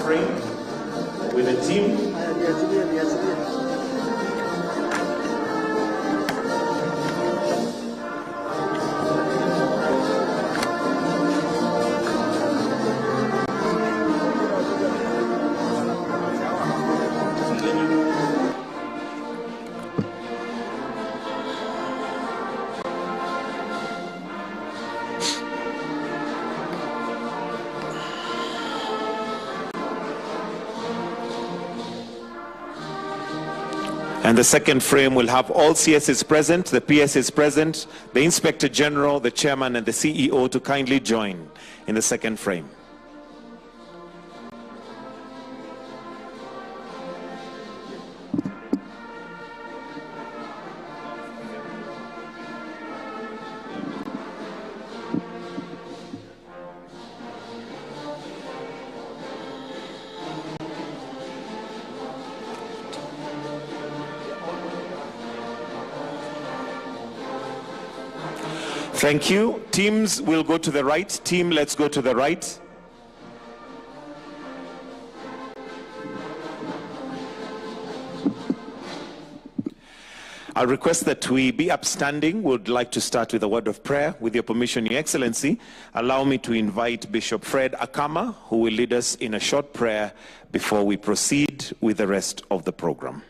frame with the team. And the second frame will have all CSs present, the PSs present, the Inspector General, the Chairman, and the CEO to kindly join in the second frame. Thank you. Teams will go to the right. Team, let's go to the right. I request that we be upstanding. Would like to start with a word of prayer. With your permission, Your Excellency, allow me to invite Bishop Fred Akama, who will lead us in a short prayer before we proceed with the rest of the program.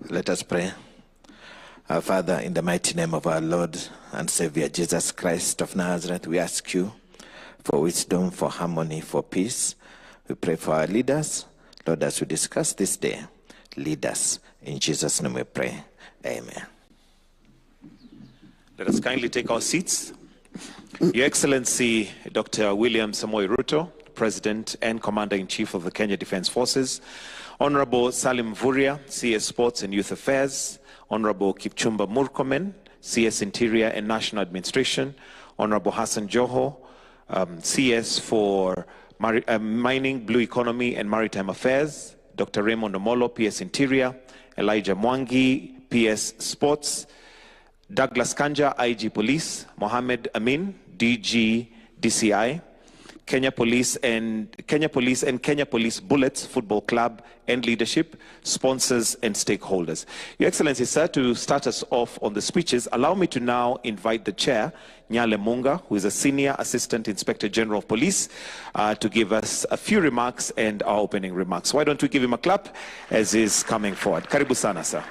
Let us pray. Our Father, in the mighty name of our Lord and Savior Jesus Christ of Nazareth, we ask you for wisdom, for harmony, for peace. We pray for our leaders. Lord, as we discuss this day, lead us. In Jesus' name we pray. Amen. Let us kindly take our seats. Your Excellency, Dr. William Samoei Ruto, President and Commander-in-Chief of the Kenya Defence Forces, Honorable Salim Vuria, CS Sports and Youth Affairs, Honorable Kipchumba Murkomen, CS Interior and National Administration, Honorable Hassan Joho, CS for Mining, Blue Economy and Maritime Affairs, Dr. Raymond Omolo, PS Interior, Elijah Mwangi, PS Sports, Douglas Kanja, IG Police, Mohammed Amin, DG DCI, Kenya Police and Kenya Police Bullets Football Club and leadership, sponsors and stakeholders. Your Excellency, sir, to start us off on the speeches, allow me to now invite the Chair, Nyale Munga, who is a Senior Assistant Inspector General of Police, to give us a few remarks and our opening remarks. Why don't we give him a clap as he's coming forward. Karibu sana, sir.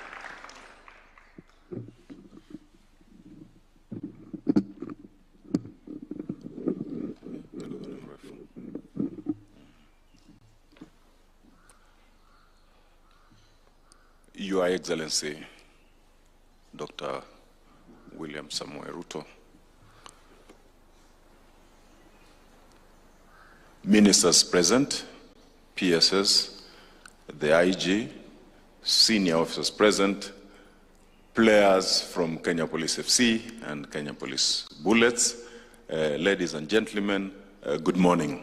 Your Excellency, Dr. William Samoei Ruto, Ministers present, PSS, the IG, senior officers present, players from Kenya Police FC and Kenya Police Bullets, ladies and gentlemen, good morning.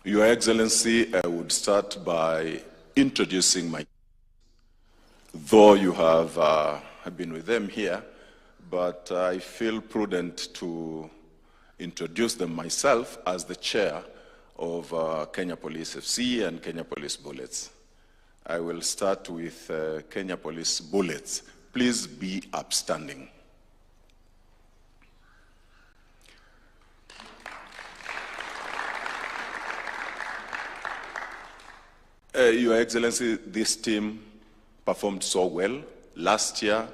Your Excellency, I would start by introducing my, though you have been with them here, but I feel prudent to introduce them myself as the chair of Kenya Police FC and Kenya Police Bullets. I will start with Kenya Police Bullets. Please be upstanding. Your Excellency, this team performed so well. Last year,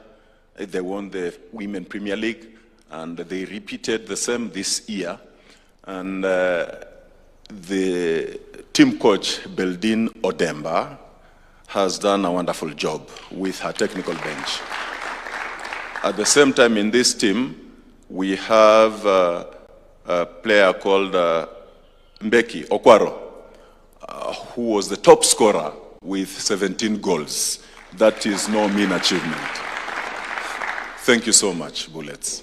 they won the Women Premier League, and they repeated the same this year. And the team coach, Beldin Odemba, has done a wonderful job with her technical bench. At the same time, in this team, we have a player called Mbeki Okwaro, who was the top scorer with 17 goals. That is no mean achievement. Thank you so much, Bullets.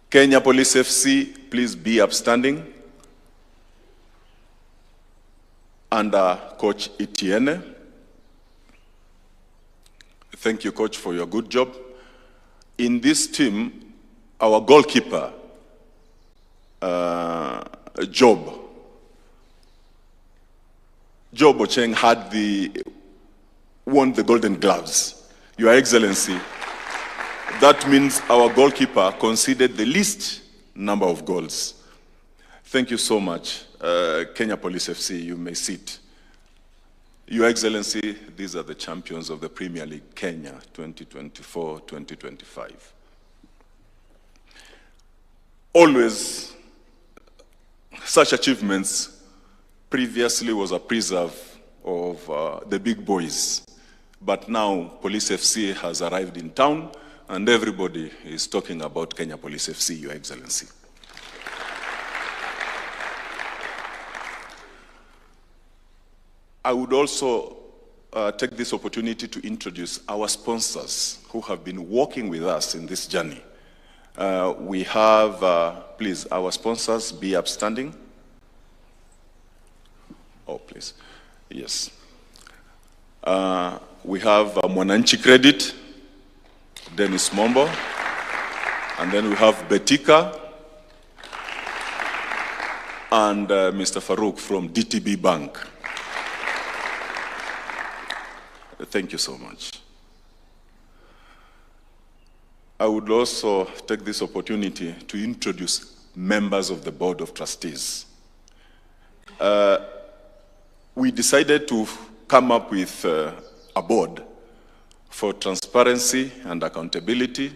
Kenya Police FC, please be upstanding. Under Coach Etienne. Thank you, Coach, for your good job. In this team, our goalkeeper, Job Ocheng won the Golden Gloves. Your Excellency, that means our goalkeeper conceded the least number of goals. Thank you so much. Kenya Police FC, you may sit. Your Excellency, these are the champions of the Premier League, Kenya, 2024-2025. Always, such achievements previously was a preserve of the big boys. But now, Police FC has arrived in town, and everybody is talking about Kenya Police FC, Your Excellency. I would also take this opportunity to introduce our sponsors who have been working with us in this journey. We have, please, our sponsors be upstanding. Oh, please. Yes. We have Mwananchi Credit, Dennis Mombo, and then we have Betika, and Mr. Farouk from DTB Bank. Thank you so much. I would also take this opportunity to introduce members of the Board of Trustees. We decided to come up with a board for transparency and accountability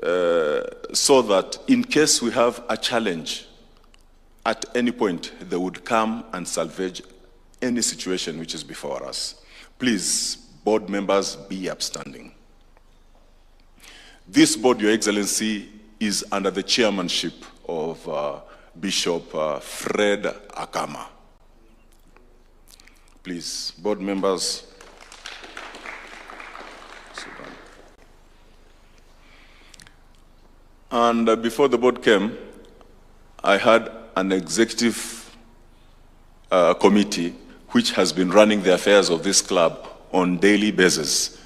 so that in case we have a challenge at any point, they would come and salvage any situation which is before us. Please, board members, be upstanding. This board, Your Excellency, is under the chairmanship of Bishop Fred Akama. Please, board members. And before the board came, I had an executive committee which has been running the affairs of this club on daily basis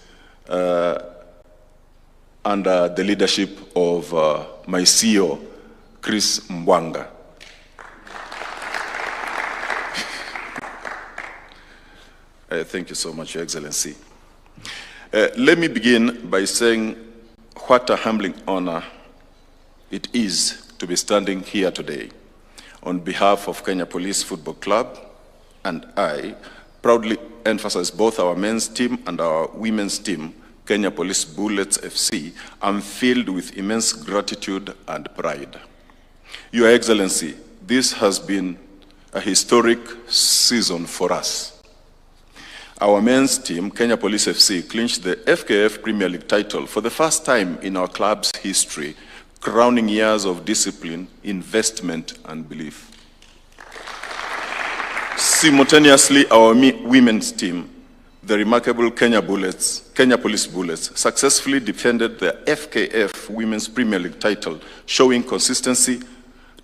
under the leadership of my CEO, Chris Mbwanga. Thank you so much, Your Excellency. Let me begin by saying what a humbling honor it is to be standing here today on behalf of Kenya Police Football Club, and I proudly emphasize both our men's team and our women's team, Kenya Police Bullets FC. I'm filled with immense gratitude and pride. Your Excellency, this has been a historic season for us. Our men's team, Kenya Police FC, clinched the FKF Premier League title for the first time in our club's history, crowning years of discipline, investment, and belief. Simultaneously, our women's team, the remarkable Kenya Police Bullets, successfully defended the FKF Women's Premier League title, showing consistency,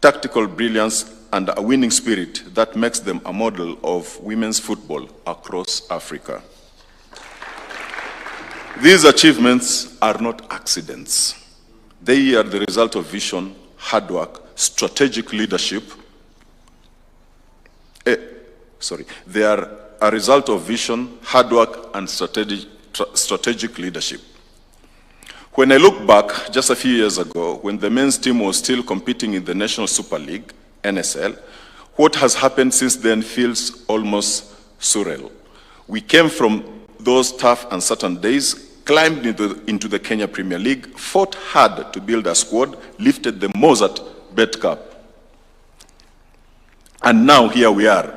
tactical brilliance, and a winning spirit that makes them a model of women's football across Africa. These achievements are not accidents. They are the result of vision, hard work, strategic leadership. They are a result of vision, hard work, and strategic leadership. When I look back just a few years ago, when the men's team was still competing in the National Super League, NSL, what has happened since then feels almost surreal. We came from those tough and certain days, climbed into the Kenya Premier League, fought hard to build a squad, lifted the Mozart Bet Cup. And now here we are,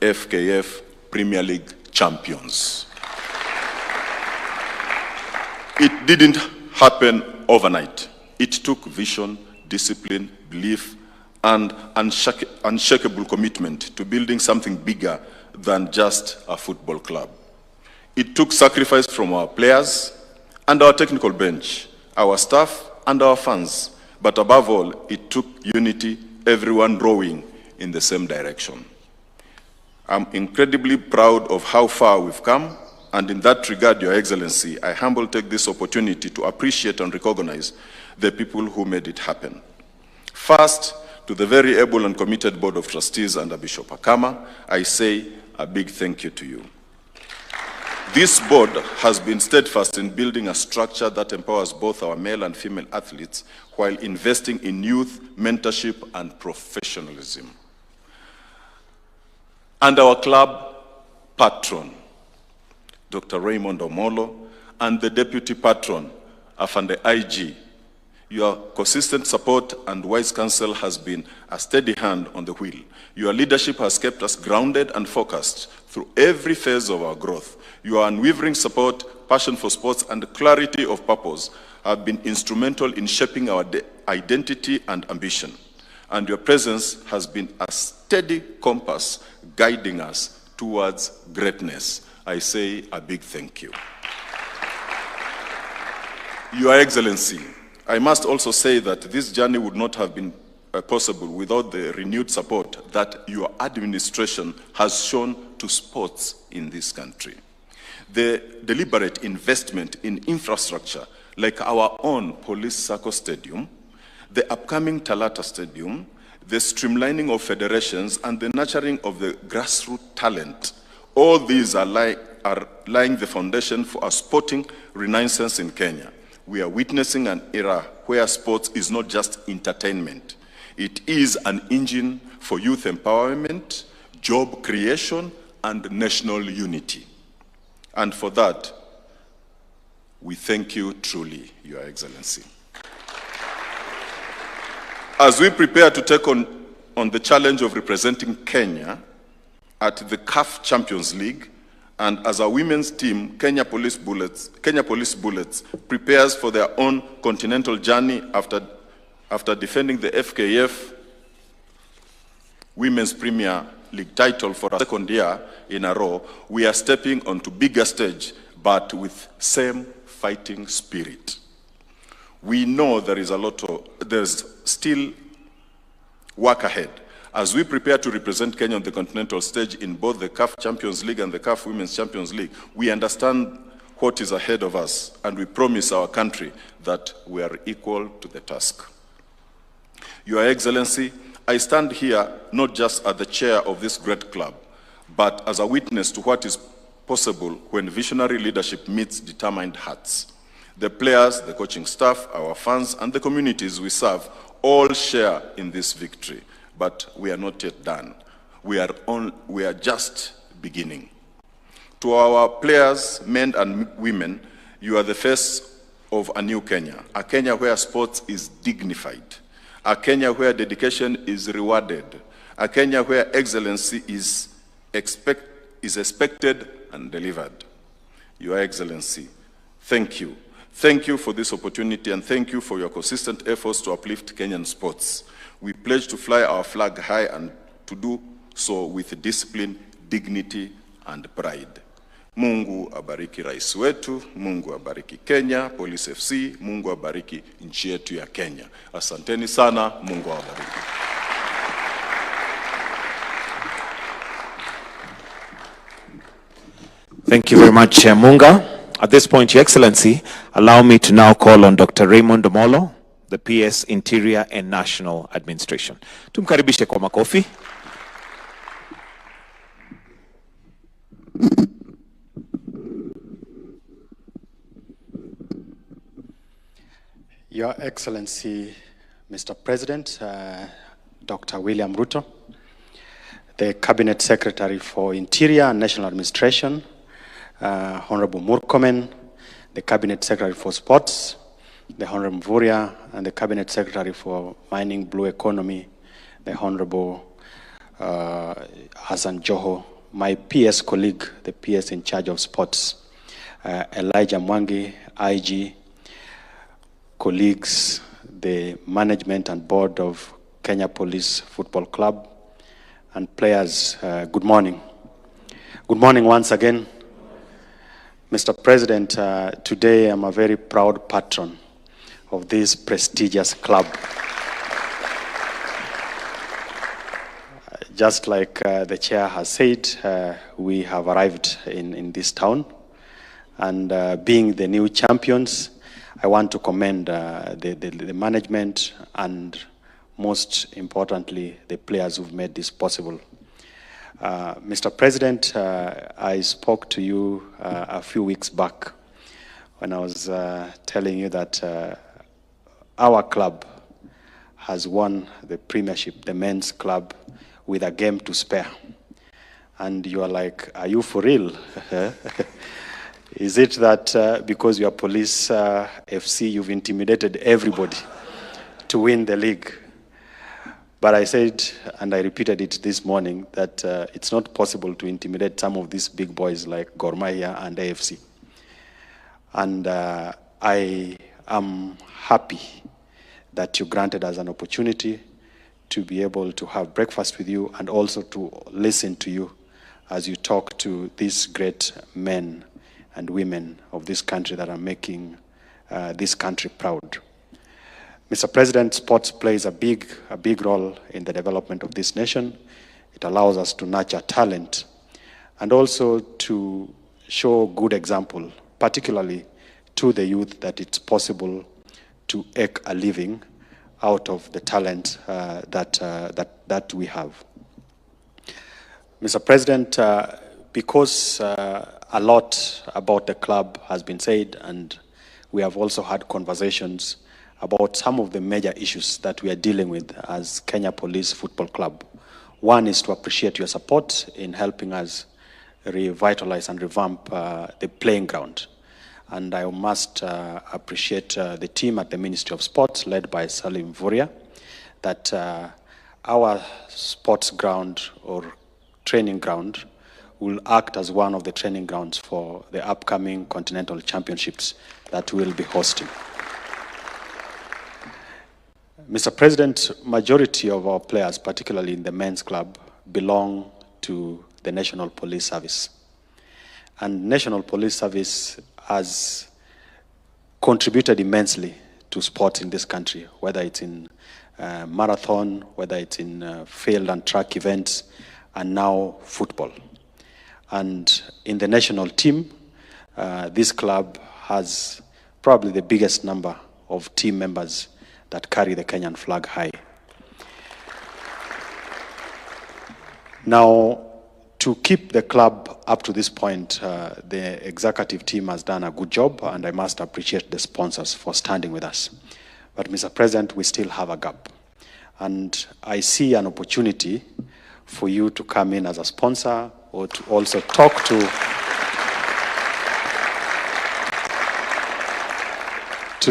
FKF Premier League champions. It didn't happen overnight. It took vision, discipline, belief, and unshakable commitment to building something bigger than just a football club. It took sacrifice from our players and our technical bench, our staff and our fans. But above all, it took unity, everyone rowing in the same direction. I'm incredibly proud of how far we've come, and in that regard, Your Excellency, I humbly take this opportunity to appreciate and recognize the people who made it happen. First, to the very able and committed Board of Trustees under Bishop Akama, I say a big thank you to you. This board has been steadfast in building a structure that empowers both our male and female athletes while investing in youth, mentorship, and professionalism. And our club patron, Dr. Raymond Omolo, and the deputy patron, Afande IG, your consistent support and wise counsel has been a steady hand on the wheel. Your leadership has kept us grounded and focused through every phase of our growth. Your unwavering support, passion for sports, and clarity of purpose have been instrumental in shaping our identity and ambition. And your presence has been a steady compass guiding us towards greatness. I say a big thank you. Your Excellency, I must also say that this journey would not have been possible without the renewed support that your administration has shown to sports in this country. The deliberate investment in infrastructure like our own Police Circle Stadium, the upcoming Talata Stadium, the streamlining of federations, and the nurturing of the grassroots talent, all these are laying the foundation for a sporting renaissance in Kenya. We are witnessing an era where sports is not just entertainment. It is an engine for youth empowerment, job creation, and national unity. And for that, we thank you truly, Your Excellency. As we prepare to take on the challenge of representing Kenya at the CAF Champions League, and as a women's team, Kenya Police Bullets prepares for their own continental journey after defending the FKF Women's Premier League title for a second year in a row, we are stepping onto bigger stage, but with same fighting spirit. We know there's still work ahead. As we prepare to represent Kenya on the continental stage in both the CAF Champions League and the CAF Women's Champions League, we understand what is ahead of us, and we promise our country that we are equal to the task. Your Excellency, I stand here not just as the chair of this great club, but as a witness to what is possible when visionary leadership meets determined hearts. The players, the coaching staff, our fans, and the communities we serve all share in this victory. But we are not yet done. We are just beginning. To our players, men and women, you are the face of a new Kenya, a Kenya where sports is dignified, a Kenya where dedication is rewarded, a Kenya where excellency is expected and delivered. Your Excellency, thank you. Thank you for this opportunity, and thank you for your consistent efforts to uplift Kenyan sports. We pledge to fly our flag high and to do so with discipline, dignity, and pride. Mungu abariki rais wetu, Mungu abariki Kenya, Police FC, Mungu abariki nchi yetu ya Kenya. Asanteni sana, Mungu awabariki. Thank you very much, Chair Munga. At this point, Your Excellency, allow me to now call on Dr. Raymond Omolo, the PS Interior and National Administration. Tumkaribishe kwa makofi. Your Excellency, Mr. President, Dr. William Ruto, the Cabinet Secretary for Interior and National Administration, Honorable Murkomen, the Cabinet Secretary for Sports, the Honorable Mvurya, and the Cabinet Secretary for Mining, Blue Economy, the Honorable Hassan Joho, my PS colleague, the PS in charge of sports, Elijah Mwangi, IG, colleagues, the management and board of Kenya Police Football Club, and players, good morning. Good morning once again. Mr. President, today I'm a very proud patron of this prestigious club. Just like the chair has said, we have arrived in this town, and being the new champions, I want to commend the management and most importantly, the players who've made this possible. Mr. President, I spoke to you a few weeks back when I was telling you that our club has won the Premiership, the men's club, with a game to spare. And you are like, are you for real? Is it that because you are Police FC, you've intimidated everybody to win the league? But I said, and I repeated it this morning, that it's not possible to intimidate some of these big boys like Gor Mahia and AFC. And I am happy that you granted us an opportunity to be able to have breakfast with you and also to listen to you as you talk to these great men and women of this country that are making this country proud. Mr. President, sports plays a big role in the development of this nation. It allows us to nurture talent and also to show good example, particularly to the youth, that it's possible to eke a living out of the talent that we have. Mr. President, because a lot about the club has been said, and we have also had conversations about some of the major issues that we are dealing with as Kenya Police Football Club. One is to appreciate your support in helping us revitalize and revamp the playing ground. And I must appreciate the team at the Ministry of Sports, led by Salim Vuria, that our sports ground or training ground will act as one of the training grounds for the upcoming continental championships that we will be hosting. Mr. President, majority of our players, particularly in the men's club, belong to the National Police Service. And National Police Service has contributed immensely to sports in this country, whether it's in marathon, whether it's in field and track events, and now football. And in the national team, this club has probably the biggest number of team members that carry the Kenyan flag high. Now, to keep the club up to this point, the executive team has done a good job, and I must appreciate the sponsors for standing with us. But Mr. President, we still have a gap. And I see an opportunity for you to come in as a sponsor or to also talk to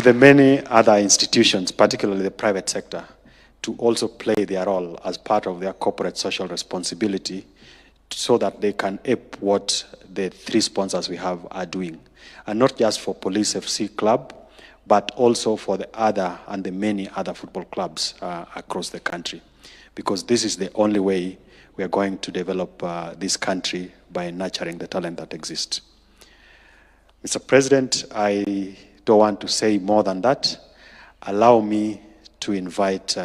the many other institutions, particularly the private sector, to also play their role as part of their corporate social responsibility so that they can ape what the three sponsors we have are doing. And not just for Police FC Club, but also for the other and the many other football clubs across the country. Because this is the only way we are going to develop this country, by nurturing the talent that exists. Mr. President, I don't want to say more than that. Allow me to invite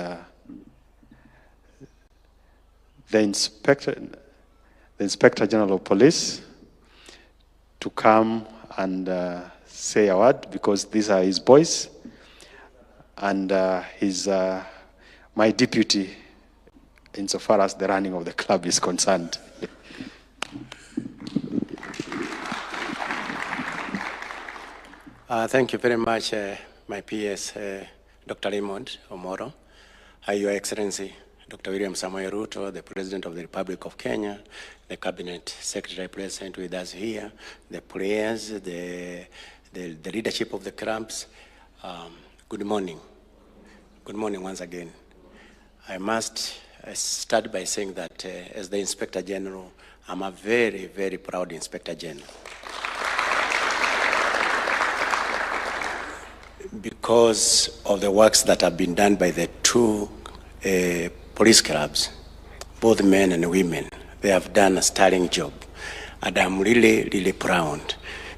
the Inspector General of Police to come and say a word, because these are his boys, and he's my deputy insofar as the running of the club is concerned. Thank you very much, my PS, Dr. Raymond Omoro, Your Excellency, Dr. William Samoei Ruto, the President of the Republic of Kenya, the Cabinet Secretary present with us here, the players, the leadership of the clubs. Good morning. Good morning once again. I must start by saying that as the Inspector General, I'm a very, very proud Inspector General. Because of the works that have been done by the two police clubs, both men and women, they have done a sterling job. And I'm really, really proud,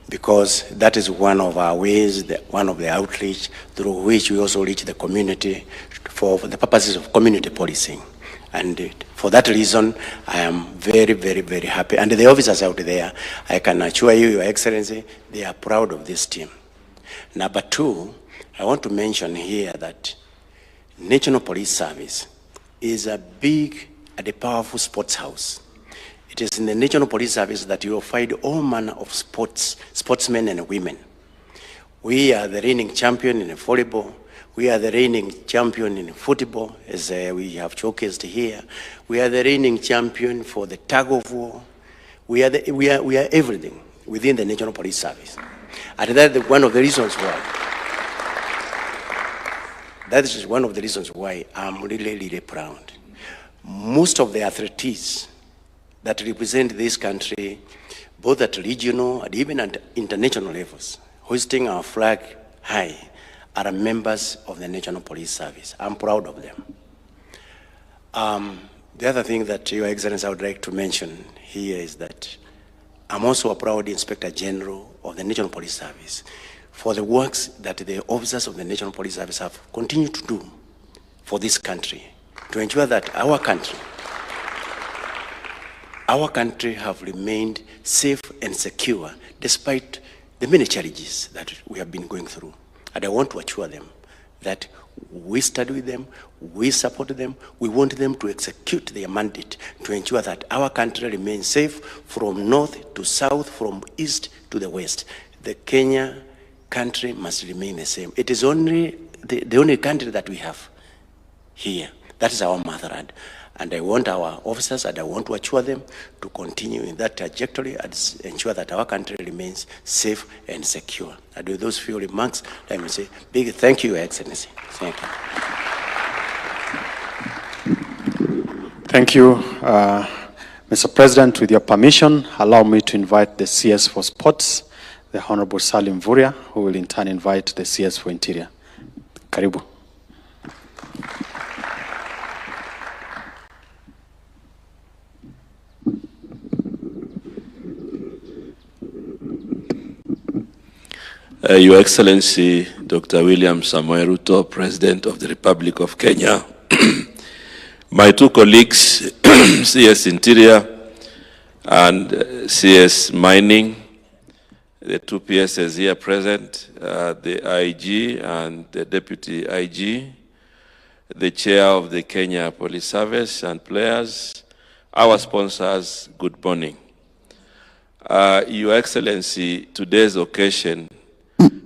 because that is one of our ways, one of the outreach through which we also reach the community for the purposes of community policing. And for that reason, I am very, very, very happy. And the officers out there, I can assure you, Your Excellency, they are proud of this team. Number two, I want to mention here that National Police Service is a big and a powerful sports house. It is in the National Police Service that you will find all manner of sportsmen and women. We are the reigning champion in volleyball. We are the reigning champion in football, as we have showcased here. We are the reigning champion for the tug of war. We are everything within the National Police Service. And that is one of the reasons why. That is one of the reasons why I'm really, really proud. Most of the athletes that represent this country, both at regional and even at international levels, hoisting our flag high, are members of the National Police Service. I'm proud of them. The other thing that, Your Excellency, I would like to mention here is that I'm also a proud Inspector General of the National Police Service for the works that the officers of the National Police Service have continued to do for this country, to ensure that our country have remained safe and secure despite the many challenges that we have been going through. And I want to assure them that we stand with them, we support them, we want them to execute their mandate to ensure that our country remains safe from north to south, from east to the west. The Kenya country must remain the same. It is only the only country that we have here. That is our motherland. And I want our officers, and I want to assure them to continue in that trajectory and ensure that our country remains safe and secure. And with those few remarks, let me say big thank you, Your Excellency. Thank you. Thank you, Mr. President. With your permission, allow me to invite the CS for Sports, the Honorable Salim Vuria, who will in turn invite the CS for Interior. Karibu. Your Excellency, Dr. William Samoei Ruto, President of the Republic of Kenya, my two colleagues, CS Interior and CS Mining, the two PSs here present, the IG and the Deputy IG, the Chair of the Kenya Police Service and players, our sponsors, good morning. Your Excellency, today's occasion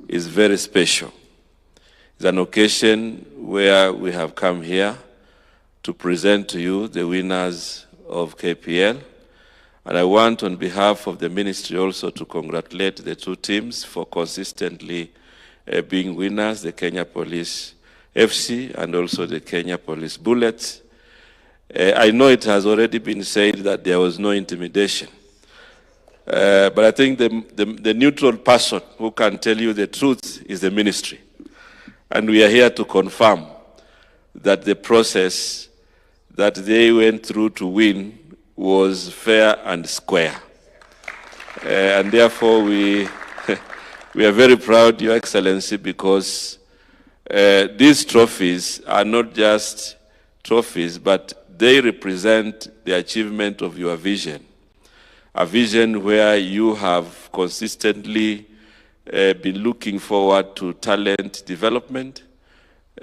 is very special. It's an occasion where we have come here to present to you the winners of KPL. And I want, on behalf of the ministry, also to congratulate the two teams for consistently being winners, the Kenya Police FC and also the Kenya Police Bullets. I know it has already been said that there was no intimidation. But I think the neutral person who can tell you the truth is the ministry. And we are here to confirm that the process that they went through to win was fair and square. And therefore we are very proud, Your Excellency, because these trophies are not just trophies, but they represent the achievement of your vision. A vision where you have consistently been looking forward to talent development.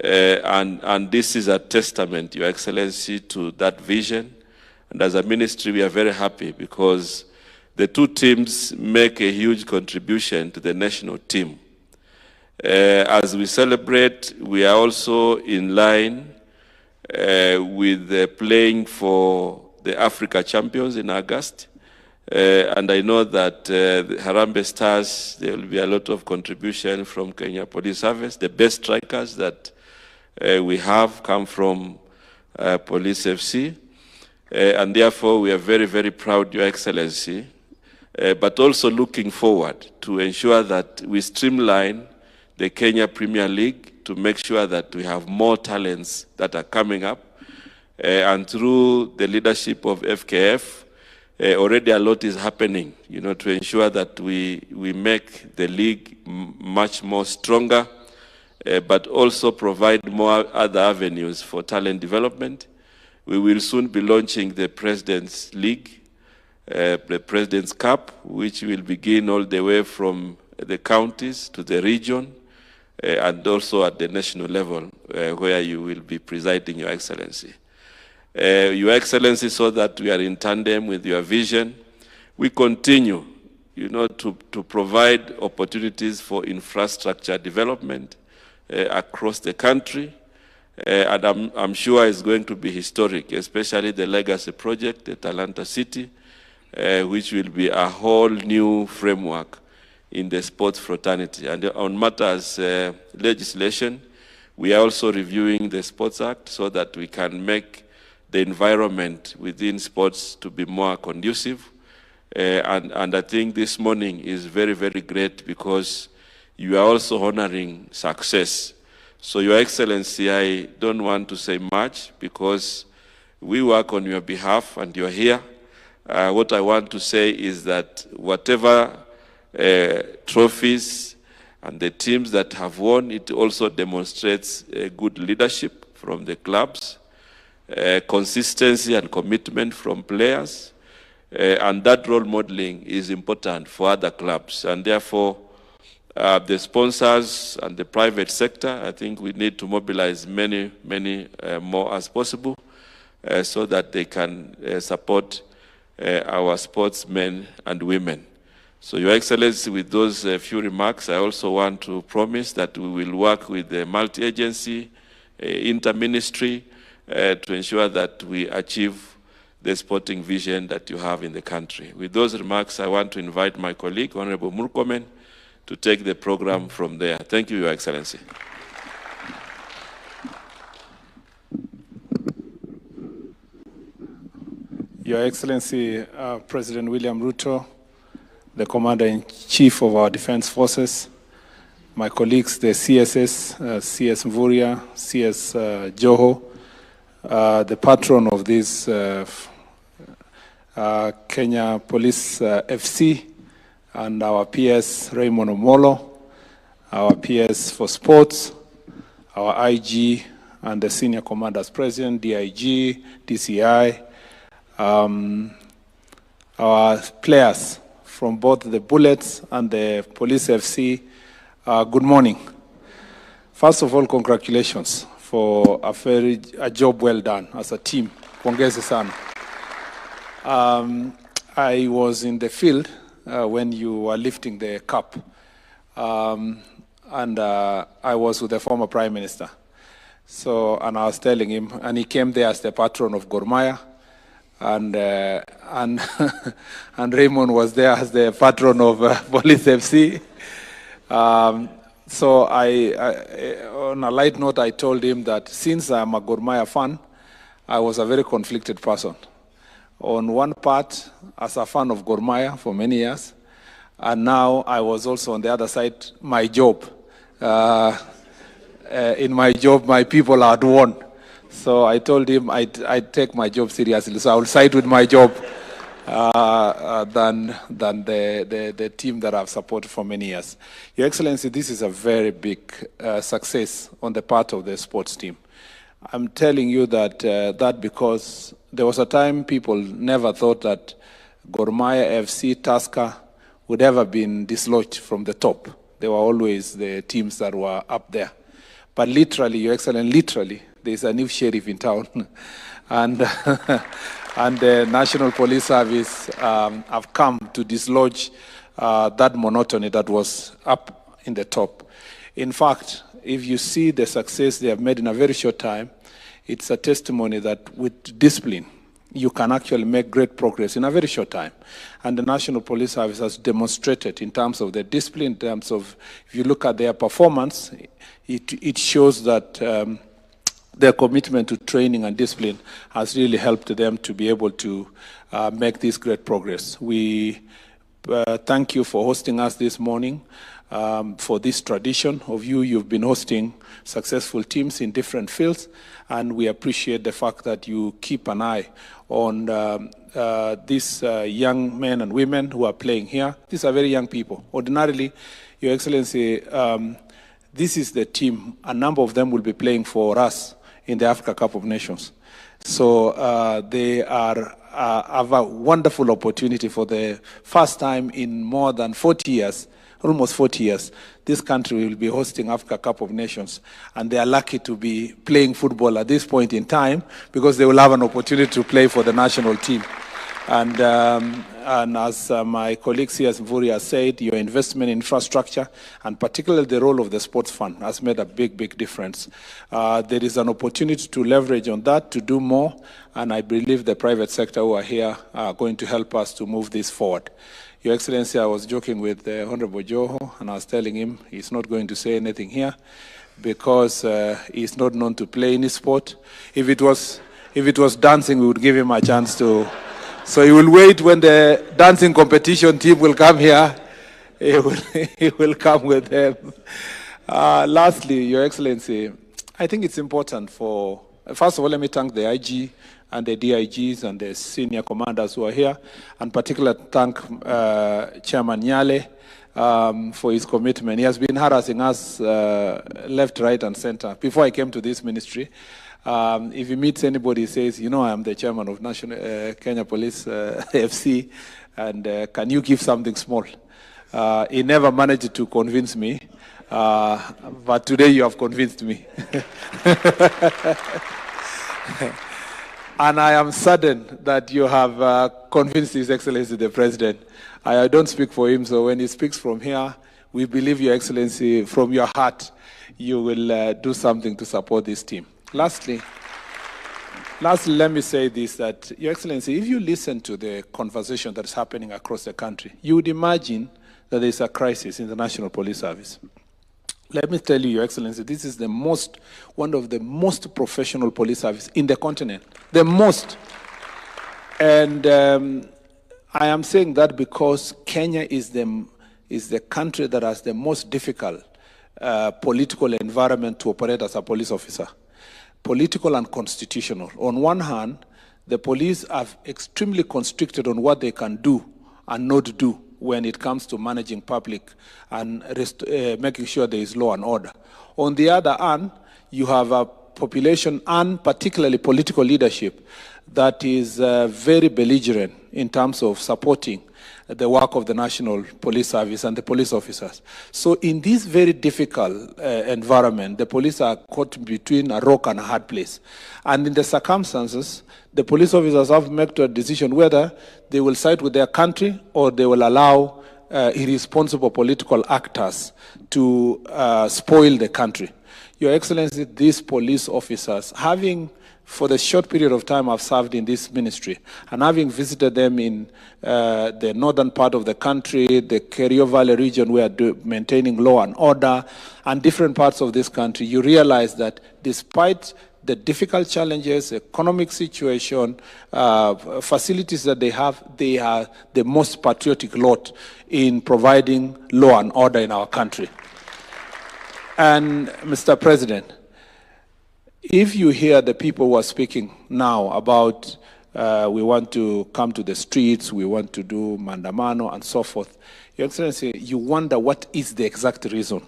And this is a testament, Your Excellency, to that vision. And as a ministry, we are very happy because the two teams make a huge contribution to the national team. As we celebrate, we are also in line with playing for the Africa Champions in August. And I know that the Harambee Stars, there will be a lot of contribution from Kenya Police Service. The best strikers that we have come from Police FC. And therefore, we are very, very proud, Your Excellency, but also looking forward to ensure that we streamline the Kenya Premier League to make sure that we have more talents that are coming up. And through the leadership of FKF, already a lot is happening, to ensure that we make the league much more stronger, but also provide more other avenues for talent development. We will soon be launching the President's League, the President's Cup, which will begin all the way from the counties, to the region, and also at the national level, where you will be presiding, Your Excellency. Your Excellency, so that we are in tandem with your vision, we continue, to provide opportunities for infrastructure development across the country. And I'm sure it's going to be historic, especially the legacy project at Atlanta City, which will be a whole new framework in the sports fraternity. And on matters legislation, we are also reviewing the Sports Act so that we can make the environment within sports to be more conducive. And I think this morning is very, very great because you are also honoring success. So, Your Excellency, I don't want to say much because we work on your behalf and you're here. What I want to say is that whatever trophies and the teams that have won, it also demonstrates good leadership from the clubs, consistency and commitment from players, and that role modeling is important for other clubs. And therefore, the sponsors and the private sector, I think we need to mobilize many more as possible so that they can support our sportsmen and women. So, Your Excellency, with those few remarks, I also want to promise that we will work with the multi-agency, inter-ministry, to ensure that we achieve the sporting vision that you have in the country. With those remarks, I want to invite my colleague, Honorable Murkomen, to take the program from there. Thank you, Your Excellency. Your Excellency, President William Ruto, the Commander-in-Chief of our Defense Forces, my colleagues, the CSS, CS Mvurya, CS Joho, the patron of this Kenya Police FC, and our PS Raymond Omolo, our PS for Sports, our IG and the Senior Commanders President, DIG, DCI, our players from both the Bullets and the Police FC, good morning. First of all, congratulations for a job well done as a team. Pongezi sana. I was in the field when you were lifting the cup, and I was with the former Prime Minister. So, and I was telling him, and he came there as the patron of Gor Mahia, and Raymond was there as the patron of Police FC. So on a light note, I told him that since I'm a Gor Mahia fan, I was a very conflicted person. On one part, as a fan of Gor Mahia for many years, and now I was also on the other side, my job. In my job, my people had won. So I told him I'd take my job seriously. So I will side with my job than the team that I've supported for many years. Your Excellency, this is a very big success on the part of the sports team. I'm telling you that because there was a time people never thought that Gor Mahia, FC, Tusker would ever been dislodged from the top. They were always the teams that were up there. But literally, Your Excellency, literally, there's a new sheriff in town. And the National Police Service have come to dislodge that monotony that was up in the top. In fact, if you see the success they have made in a very short time, it's a testimony that with discipline, you can actually make great progress in a very short time. And the National Police Service has demonstrated in terms of their discipline, in terms of, if you look at their performance, it shows that their commitment to training and discipline has really helped them to be able to make this great progress. We thank you for hosting us this morning, for this tradition of you've been hosting successful teams in different fields, and we appreciate the fact that you keep an eye on these young men and women who are playing here. These are very young people. Ordinarily, Your Excellency, this is the team. A number of them will be playing for us in the Africa Cup of Nations. So they have a wonderful opportunity for the first time in more than 40 years almost 40 years, this country will be hosting Africa Cup of Nations, and they are lucky to be playing football at this point in time because they will have an opportunity to play for the national team. And as my colleague C.S. Mvurya said, your investment in infrastructure, and particularly the role of the sports fund, has made a big, big difference. There is an opportunity to leverage on that, to do more, and I believe the private sector who are here are going to help us to move this forward. Your Excellency, I was joking with Honorable Joho, and I was telling him he's not going to say anything here because he's not known to play any sport. If it was dancing, we would give him a chance to. So he will wait when the dancing competition team will come here. He will come with them. Lastly, Your Excellency, I think it's important for, first of all, let me thank the IG and the DIGs and the senior commanders who are here, and particularly thank Chairman Nyale for his commitment. He has been harassing us left, right, and center. Before I came to this ministry, if he meets anybody, he says, you know, I'm the chairman of National Kenya Police FC, and can you give something small? He never managed to convince me, but today you have convinced me. And I am saddened that you have convinced His Excellency the President. I don't speak for him, so when he speaks from here, we believe, Your Excellency, from your heart, you will do something to support this team. Lastly, let me say this, that, Your Excellency, if you listen to the conversation that is happening across the country, you would imagine that there is a crisis in the National Police Service. Let me tell you, Your Excellency, this is one of the most professional police services in the continent. The most. And I am saying that because Kenya is the country that has the most difficult political environment to operate as a police officer. Political and constitutional. On one hand, the police are extremely constricted on what they can do and not do when it comes to managing public and making sure there is law and order. On the other hand, you have a population and particularly political leadership that is very belligerent in terms of supporting the work of the National Police Service and the police officers. So in this very difficult environment, the police are caught between a rock and a hard place. And in the circumstances, the police officers have made a decision whether they will side with their country or they will allow irresponsible political actors to spoil the country. Your Excellency, these police officers, having for the short period of time I've served in this ministry, and having visited them in the northern part of the country, the Kerio Valley region, where maintaining law and order, and different parts of this country, you realize that despite the difficult challenges, economic situation, facilities that they are the most patriotic lot in providing law and order in our country. And Mr. President, if you hear the people who are speaking now about we want to come to the streets, we want to do mandamano and so forth, Your Excellency, you wonder what is the exact reason.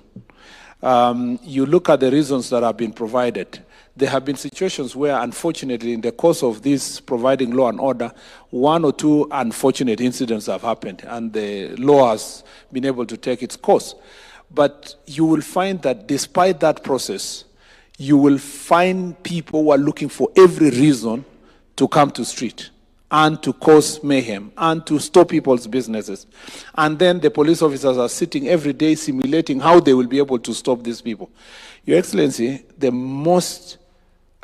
You look at the reasons that have been provided. There have been situations where, unfortunately, in the course of this providing law and order, one or two unfortunate incidents have happened, and the law has been able to take its course. But you will find that despite that process, you will find people who are looking for every reason to come to street and to cause mayhem and to stop people's businesses. And then the police officers are sitting every day simulating how they will be able to stop these people. Your Excellency, the most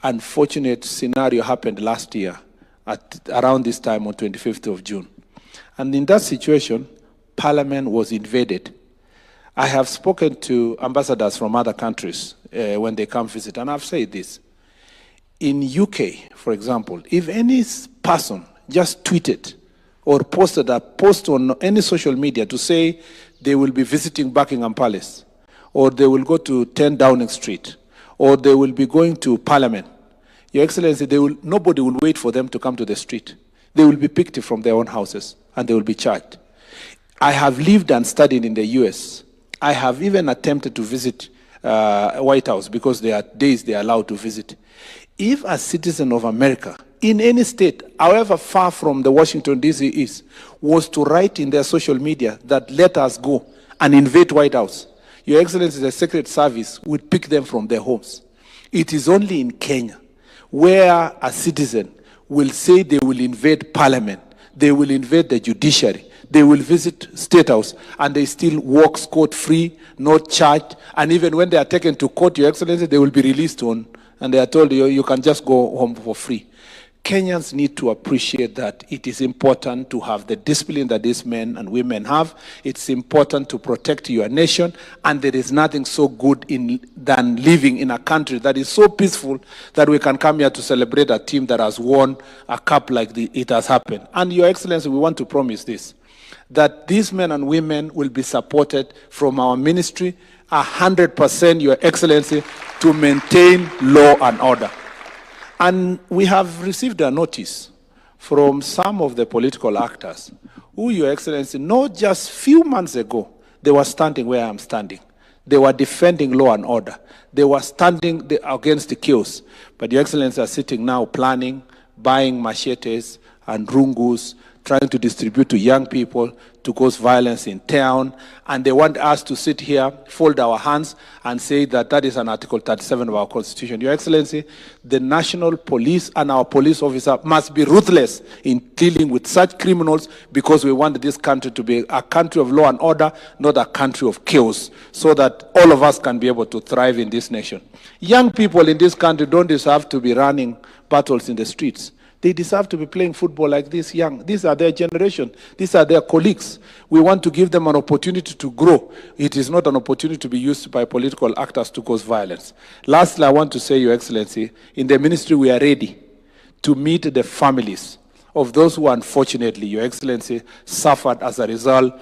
unfortunate scenario happened last year at around this time on 25th of June. And in that situation, Parliament was invaded. I have spoken to ambassadors from other countries when they come visit, and I've said this. In UK, for example, if any person just tweeted or posted a post on any social media to say they will be visiting Buckingham Palace, or they will go to 10 Downing Street, or they will be going to Parliament, Your Excellency, nobody will wait for them to come to the street. They will be picked from their own houses, and they will be charged. I have lived and studied in the US. I have even attempted to visit White House because there are days they are allowed to visit. If a citizen of America, in any state, however far from the Washington, D.C. is, was to write in their social media that let us go, and invade White House, Your Excellency, the Secret Service would pick them from their homes. It is only in Kenya where a citizen will say they will invade Parliament, they will invade the judiciary, they will visit State House, and they still walk scot-free, not charged, and even when they are taken to court, Your Excellency, they will be released on, and they are told you can just go home for free. Kenyans need to appreciate that it is important to have the discipline that these men and women have. It's important to protect your nation, and there is nothing so good than living in a country that is so peaceful that we can come here to celebrate a team that has won a cup like it has happened. And Your Excellency, we want to promise this, that these men and women will be supported from our ministry 100%, Your Excellency, to maintain law and order. And we have received a notice from some of the political actors who, Your Excellency, not just few months ago, they were standing where I'm standing. They were defending law and order. They were standing against the chaos. But Your Excellency are sitting now planning, buying machetes and rungus, trying to distribute to young people to cause violence in town, and they want us to sit here, fold our hands, and say that that is an Article 37 of our Constitution. Your Excellency, the national police and our police officer must be ruthless in dealing with such criminals, because we want this country to be a country of law and order, not a country of chaos, so that all of us can be able to thrive in this nation. Young people in this country don't deserve to be running battles in the streets. They deserve to be playing football like this young. These are their generation. These are their colleagues. We want to give them an opportunity to grow. It is not an opportunity to be used by political actors to cause violence. Lastly, I want to say, Your Excellency, in the ministry we are ready to meet the families of those who unfortunately, Your Excellency, suffered as a result,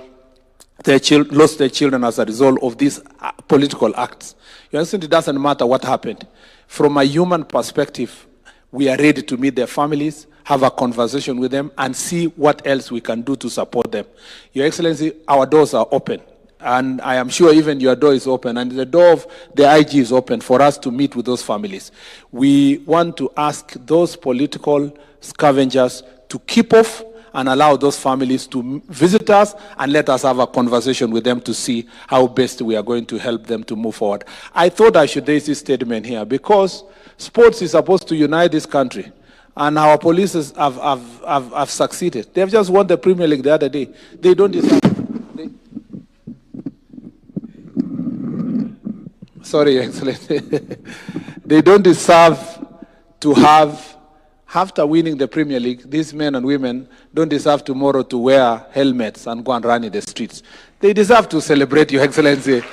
lost their children as a result of these political acts. Your Excellency, it doesn't matter what happened. From a human perspective, we are ready to meet their families, have a conversation with them, and see what else we can do to support them. Your Excellency, our doors are open, and I am sure even your door is open, and the door of the IG is open for us to meet with those families. We want to ask those political scavengers to keep off and allow those families to visit us and let us have a conversation with them to see how best we are going to help them to move forward. I thought I should raise this statement here because sports is supposed to unite this country, and our police have succeeded. They've just won the Premier League the other day. They don't deserve... Sorry, Your Excellency. They don't deserve to have, after winning the Premier League, these men and women don't deserve tomorrow to wear helmets and go and run in the streets. They deserve to celebrate, Your Excellency,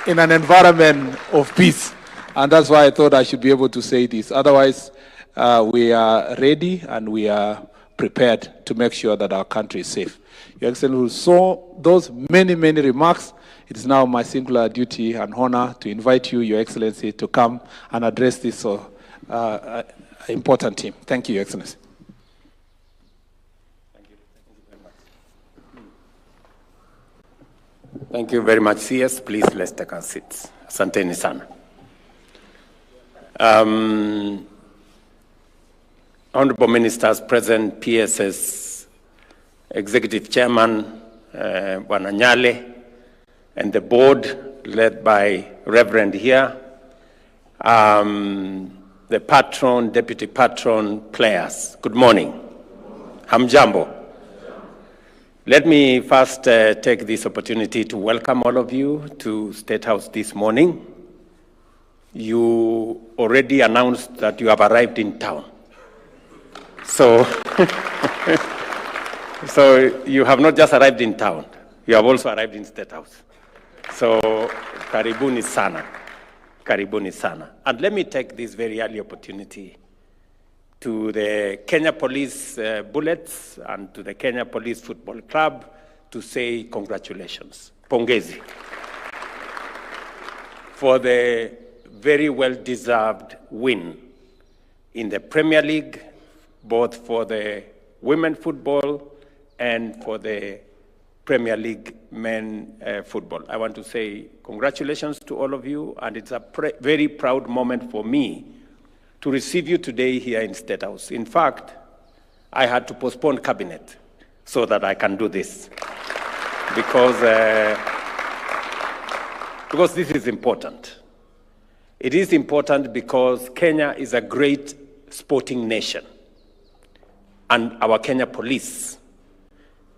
in an environment of peace. And that's why I thought I should be able to say this. Otherwise, we are ready and we are prepared to make sure that our country is safe. Your Excellency, so those many, many remarks, it is now my singular duty and honor to invite you, Your Excellency, to come and address this important team. Thank you, Your Excellency. Thank you very much, CS. Please, let's take our seats. Asanteni sana. Honorable Ministers present, PSS Executive Chairman, Bwana Nyale, and the board led by Reverend here, the patron, deputy patron, players. Good morning. Hamjambo. Let me first take this opportunity to welcome all of you to State House this morning. You already announced that you have arrived in town. So, so you have not just arrived in town, you have also arrived in State House. So, karibuni sana, karibuni sana. And let me take this very early opportunity to the Kenya Police Bullets and to the Kenya Police Football Club to say congratulations, pongezi, for the very well-deserved win in the Premier League, both for the women football and for the Premier League men football. I want to say congratulations to all of you, and it's a very proud moment for me to receive you today here in State House. In fact, I had to postpone cabinet so that I can do this, because because this is important. It is important because Kenya is a great sporting nation, and our Kenya Police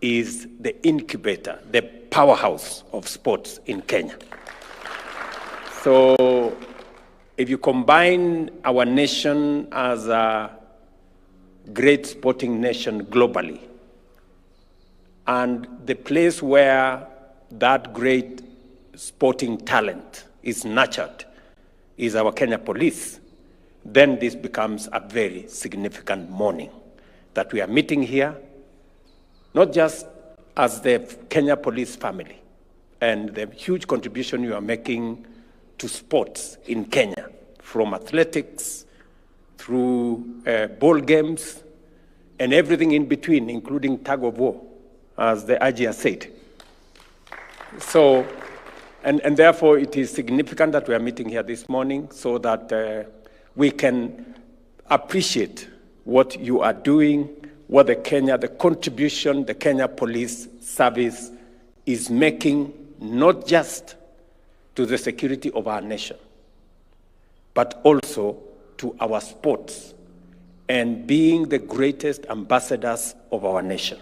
is the incubator, the powerhouse of sports in Kenya. So if you combine our nation as a great sporting nation globally, and the place where that great sporting talent is nurtured is our Kenya Police, then this becomes a very significant morning that we are meeting here, not just as the Kenya Police family and the huge contribution you are making to sports in Kenya, from athletics through ball games and everything in between, including tug of war, as the IG has said. So, and therefore it is significant that we are meeting here this morning so that we can appreciate what you are doing, what the contribution the Kenya Police Service is making, not just to the security of our nation, but also to our sports and being the greatest ambassadors of our nation.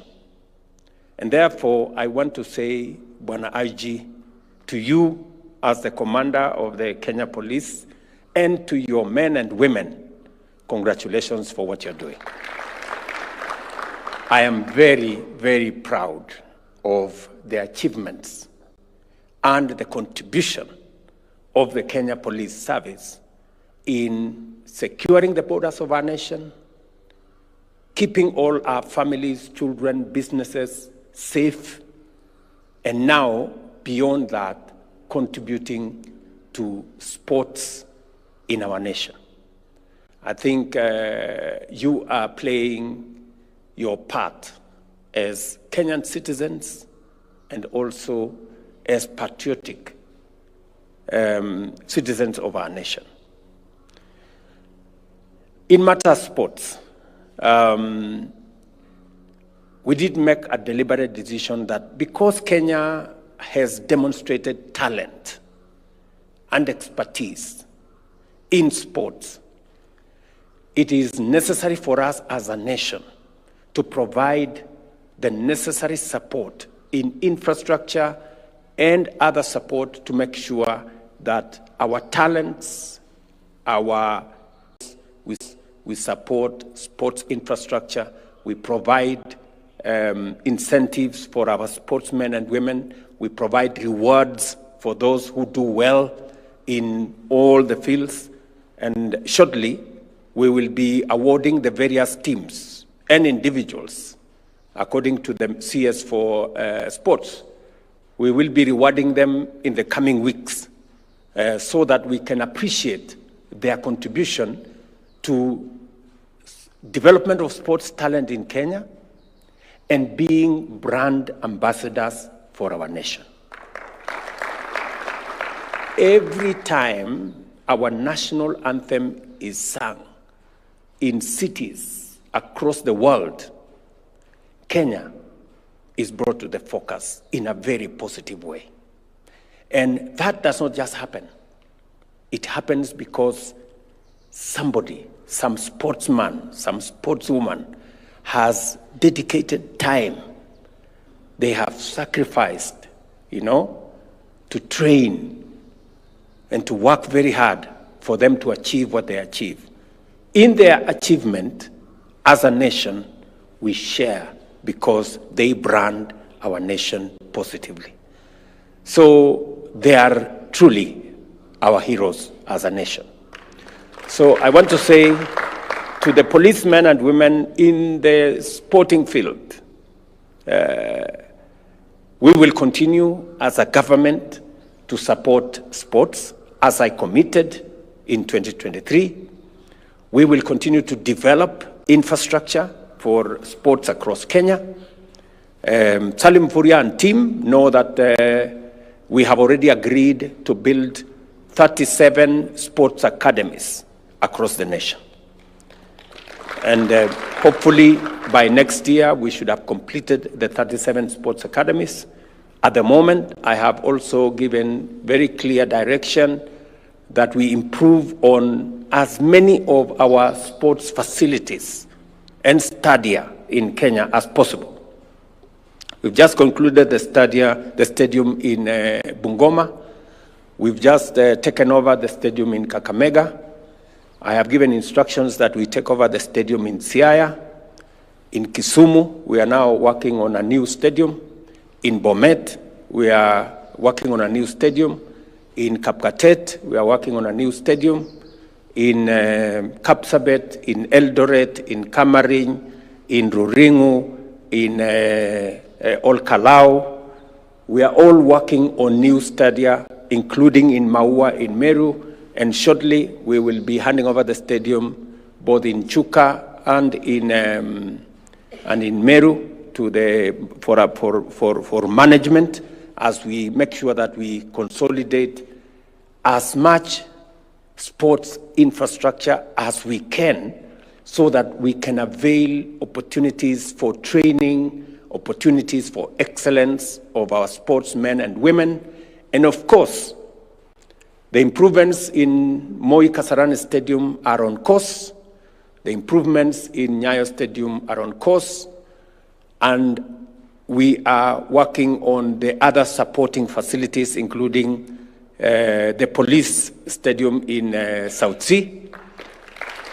And therefore, I want to say, Bwana IG, to you as the commander of the Kenya Police and to your men and women, congratulations for what you're doing. I am very, very proud of the achievements and the contribution of the Kenya Police Service in securing the borders of our nation, keeping all our families, children, businesses safe, and now, beyond that, contributing to sports in our nation. I think you are playing your part as Kenyan citizens and also as patriotic citizens of our nation. In matter of sports, we did make a deliberate decision that because Kenya has demonstrated talent and expertise in sports, it is necessary for us as a nation to provide the necessary support in infrastructure and other support to make sure that our talents, we support sports infrastructure, we provide incentives for our sportsmen and women, we provide rewards for those who do well in all the fields, and shortly we will be awarding the various teams and individuals according to the CS for sports. We will be rewarding them in the coming weeks so that we can appreciate their contribution to development of sports talent in Kenya and being brand ambassadors for our nation. Every time our national anthem is sung in cities across the world, Kenya is brought to the focus in a very positive way. And that does not just happen. It happens because somebody, some sportsman, some sportswoman has dedicated time. They have sacrificed, to train and to work very hard for them to achieve what they achieve. In their achievement, as a nation, we share because they brand our nation positively. So they are truly our heroes as a nation. So I want to say to the policemen and women in the sporting field, we will continue as a government to support sports as I committed in 2023. We will continue to develop infrastructure for sports across Kenya. Salim Furia and team know that we have already agreed to build 37 sports academies across the nation. And hopefully by next year, we should have completed the 37 sports academies At the moment, I have also given very clear direction that we improve on as many of our sports facilities and stadia in Kenya as possible. We've just concluded the stadium in Bungoma. We've just taken over the stadium in Kakamega. I have given instructions that we take over the stadium in Siaya. In Kisumu, we are now working on a new stadium. In Bomet, we are working on a new stadium. In Kapkatet, we are working on a new stadium. In Kapsabet, in Eldoret, in Kamarin, in Ruringu, in Olkalau. We are all working on new stadia, including in Maua, in Meru, and shortly we will be handing over the stadium both in Chuka and in Meru for management, as we make sure that we consolidate as much sports infrastructure as we can, so that we can avail opportunities for training, opportunities for excellence of our sportsmen and women. And of course, the improvements in Moi Kasarani Stadium are on course. The improvements in Nyayo Stadium are on course. And we are working on the other supporting facilities, including the police stadium in South Sea.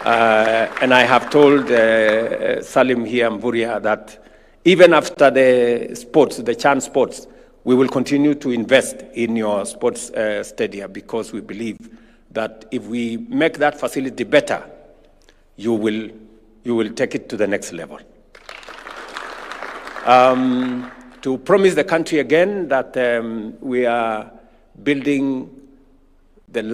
And I have told Salim here, Mvuria, that even after the sports, the Chan sports, we will continue to invest in your sports stadia, because we believe that if we make that facility better, you will take it to the next level. To promise the country again that we are building the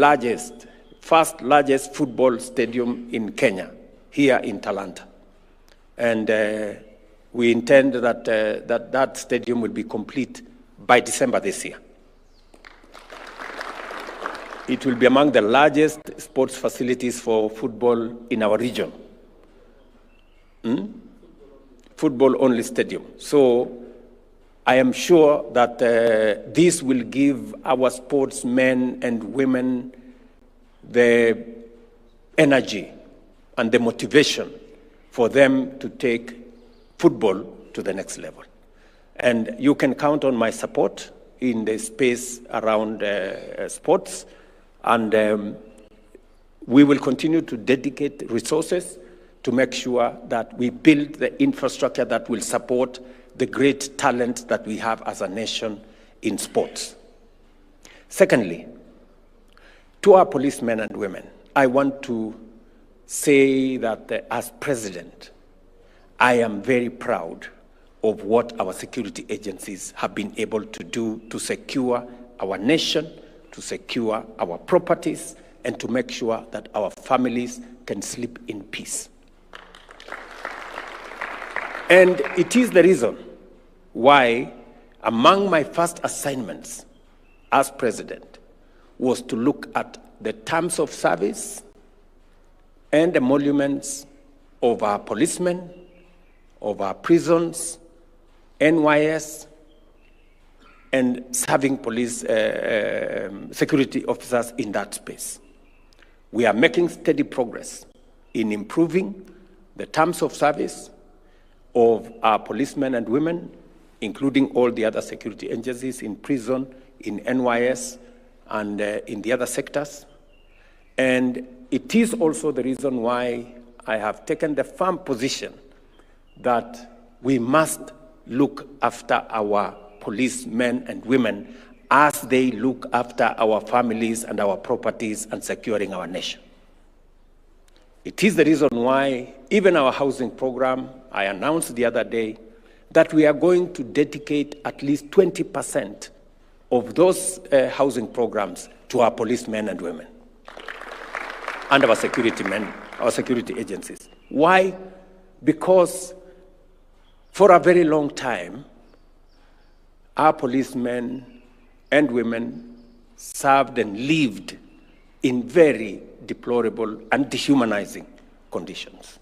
first largest football stadium in Kenya, here in Talanta. And we intend that that stadium will be complete by December this year. It will be among the largest sports facilities for football in our region. Football-only stadium. So I am sure that this will give our sportsmen and women the energy and the motivation for them to take football to the next level. And you can count on my support in the space around sports. And we will continue to dedicate resources to make sure that we build the infrastructure that will support the great talent that we have as a nation in sports. Secondly, to our policemen and women, I want to say that as president, I am very proud of what our security agencies have been able to do to secure our nation, to secure our properties, and to make sure that our families can sleep in peace. And it is the reason why among my first assignments as president was to look at the terms of service and emoluments of our policemen, of our prisons, NYS, and serving police security officers in that space. We are making steady progress in improving the terms of service of our policemen and women, including all the other security agencies in prison, in NYS, and in the other sectors. And it is also the reason why I have taken the firm position that we must look after our policemen and women as they look after our families and our properties and securing our nation. It is the reason why even our housing program, I announced the other day that we are going to dedicate at least 20% of those housing programs to our policemen and women and our security men, our security agencies. Why? Because for a very long time, our policemen and women served and lived in very deplorable and dehumanizing conditions.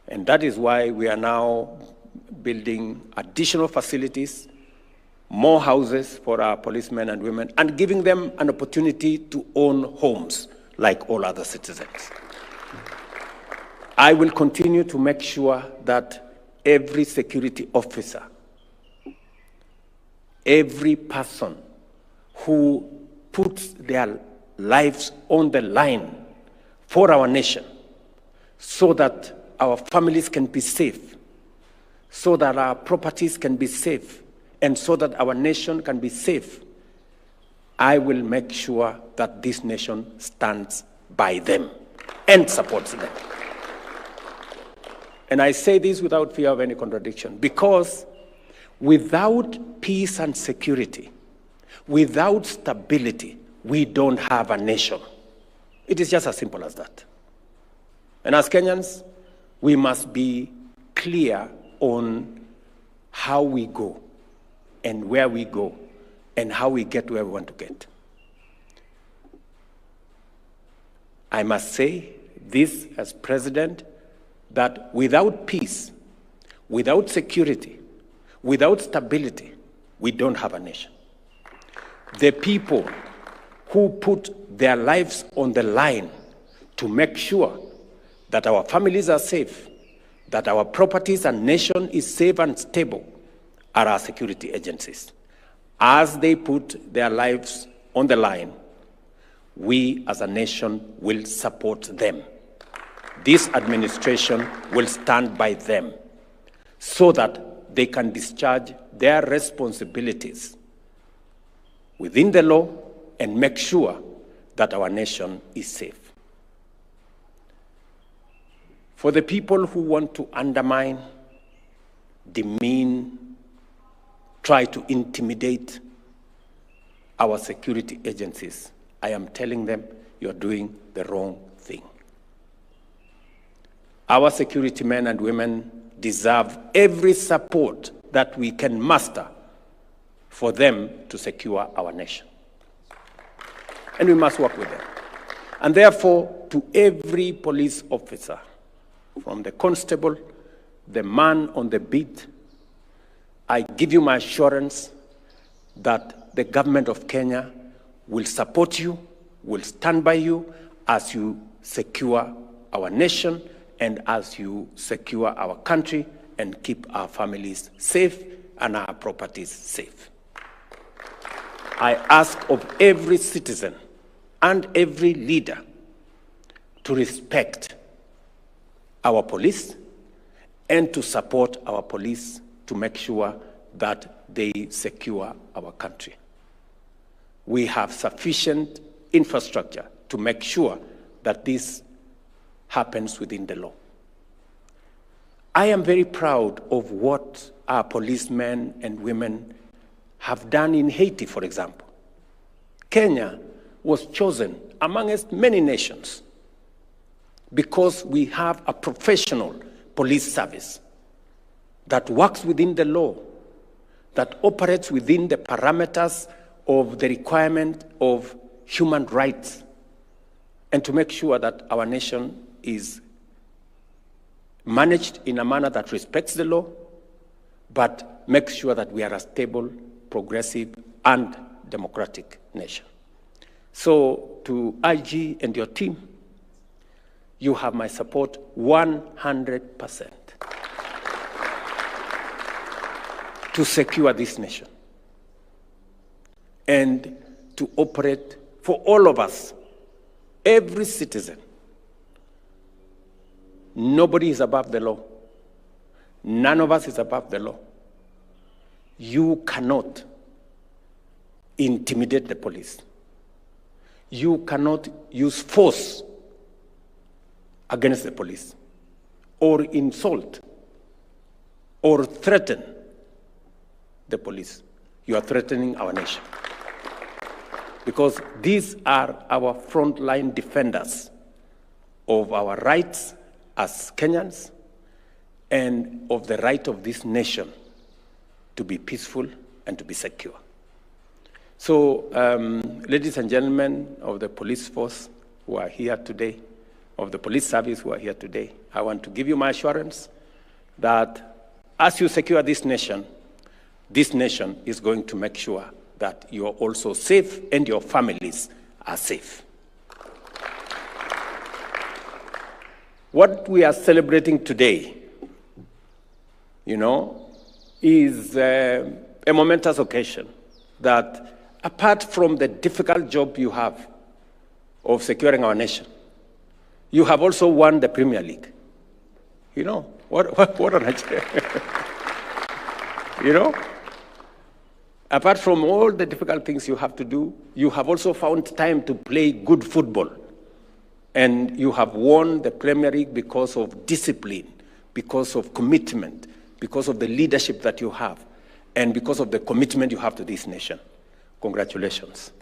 And that is why we are now building additional facilities more houses for our policemen and women, and giving them an opportunity to own homes like all other citizens. I will continue to make sure that every security officer, every person who puts their lives on the line for our nation, so that our families can be safe, so that our properties can be safe, and so that our nation can be safe, I will make sure that this nation stands by them and supports them. And I say this without fear of any contradiction, because without peace and security, without stability, we don't have a nation. It is just as simple as that. And as Kenyans, we must be clear on how we go and where we go and how we get where we want to get. I must say this as president, that without peace, without security, without stability, we don't have a nation. The people who put their lives on the line to make sure that our families are safe, that our properties and nation is safe and stable, are our security agencies. As they put their lives on the line, we as a nation will support them. This administration will stand by them so that they can discharge their responsibilities within the law and make sure that our nation is safe. For the people who want to undermine, demean, try to intimidate our security agencies, I am telling them you're doing the wrong thing. Our security men and women deserve every support that we can muster for them to secure our nation. And we must work with them. And therefore, to every police officer, from the constable, the man on the beat, I give you my assurance that the government of Kenya will support you, will stand by you as you secure our nation and as you secure our country and keep our families safe and our properties safe. I ask of every citizen and every leader to respect our police and to support our police to make sure that they secure our country. We have sufficient infrastructure to make sure that this happens within the law. I am very proud of what our policemen and women have done in Haiti, for example. Kenya was chosen amongst many nations because we have a professional police service that works within the law, that operates within the parameters of the requirement of human rights, and to make sure that our nation is managed in a manner that respects the law, but makes sure that we are a stable, progressive, and democratic nation. So to IG and your team, you have my support 100% to secure this nation and to operate for all of us, every citizen. Nobody is above the law. None of us is above the law. You cannot intimidate the police. You cannot use force against the police, or insult, or threaten the police. You are threatening our nation. Because these are our frontline defenders of our rights as Kenyans and of the right of this nation to be peaceful and to be secure. So, ladies and gentlemen of the police force who are here today, of the police service who are here today, I want to give you my assurance that as you secure this nation, this nation is going to make sure that you are also safe and your families are safe. What we are celebrating today, is a momentous occasion that, apart from the difficult job you have of securing our nation, you have also won the Premier League. What an achievement. Apart from all the difficult things you have to do, you have also found time to play good football. And you have won the Premier League because of discipline, because of commitment, because of the leadership that you have, and because of the commitment you have to this nation. Congratulations.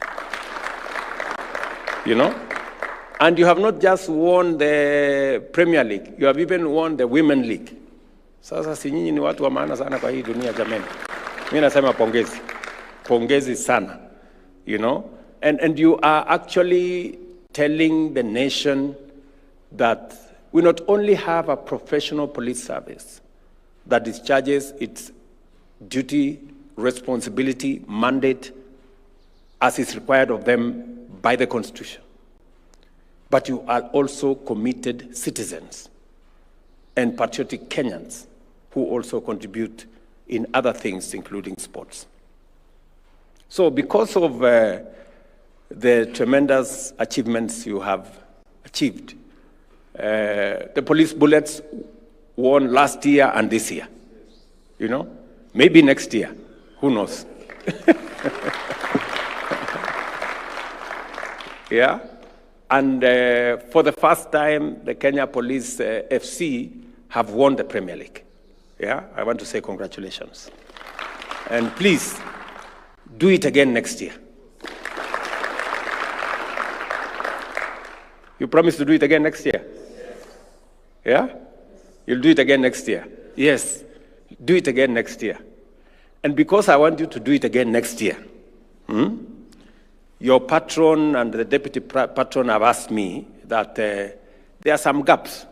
And you have not just won the Premier League, you have even won the Women League. Sasa si nyinyi ni watu wa maana sana kwa hii dunia jameni. Mimi nasema pongezi. Pongezi sana. And you are actually telling the nation that we not only have a professional police service that discharges its duty, responsibility, mandate as is required of them by the Constitution, but you are also committed citizens and patriotic Kenyans who also contribute in other things, including sports. So because of the tremendous achievements you have achieved, the police bullets won last year and this year. Maybe next year, who knows? Yeah, and for the first time, the Kenya Police FC have won the Premier League. Yeah, I want to say congratulations. And please, do it again next year. You promise to do it again next year? Yeah? You'll do it again next year? Yes, do it again next year. And because I want you to do it again next year, your patron and the deputy patron have asked me that there are some gaps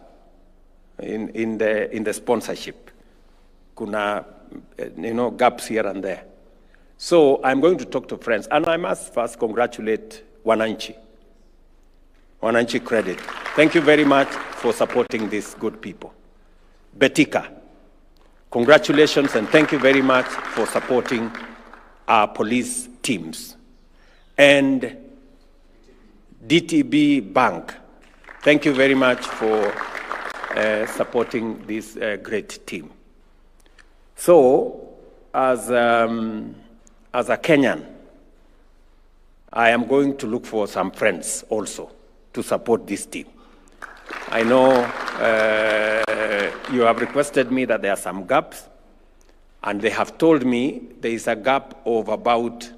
in the sponsorship. Kuna, gaps here and there. So I'm going to talk to friends, and I must first congratulate Wananchi. Wananchi credit. Thank you very much for supporting these good people. Betika, congratulations and thank you very much for supporting our police teams. And DTB Bank, thank you very much for supporting this great team. So, as a Kenyan, I am going to look for some friends also to support this team. I know you have requested me that there are some gaps, and they have told me there is a gap of about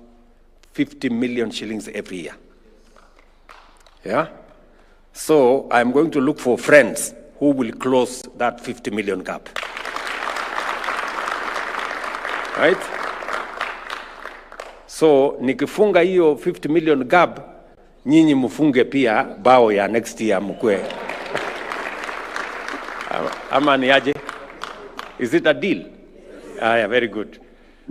50 million shillings every year. Yeah? So I'm going to look for friends who will close that 50 million gap. Right? So nikifunga hiyo 50 million gap, nyinyi mufunge pia bao ya next year mkwe. Ama ni aje? Is it a deal? Yeah, very good.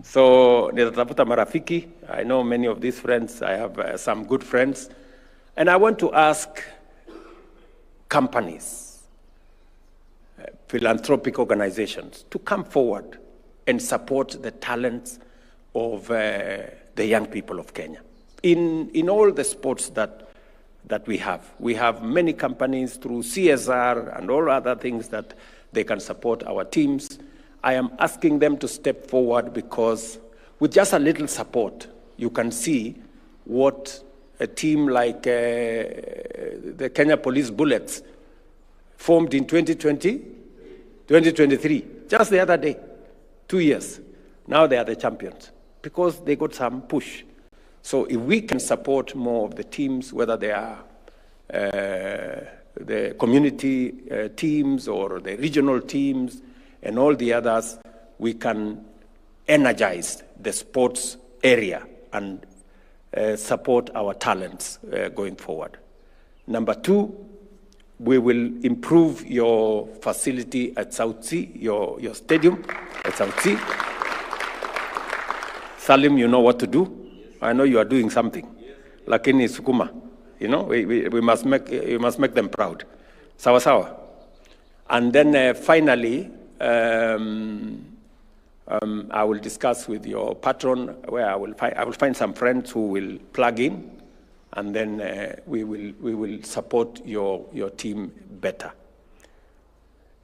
So nitatafuta marafiki. I know many of these friends. I have some good friends. And I want to ask companies, philanthropic organizations to come forward and support the talents of the young people of Kenya. In all the sports that we have many companies through CSR and all other things that they can support our teams. I am asking them to step forward because with just a little support, you can see what a team like the Kenya Police Bullets formed in 2023, just the other day, 2 years. Now they are the champions because they got some push. So if we can support more of the teams, whether they are the community teams or the regional teams and all the others, we can energize the sports area and support our talents going forward. Number two, we will improve your facility at South Sea, your stadium at South Sea. Salim, you know what to do. I know you are doing something. Lakini sukuma, you know, we must make them proud. Sawa sawa. And then finally, I will discuss with your patron where I will find some friends who will plug in, and then we will support your team better.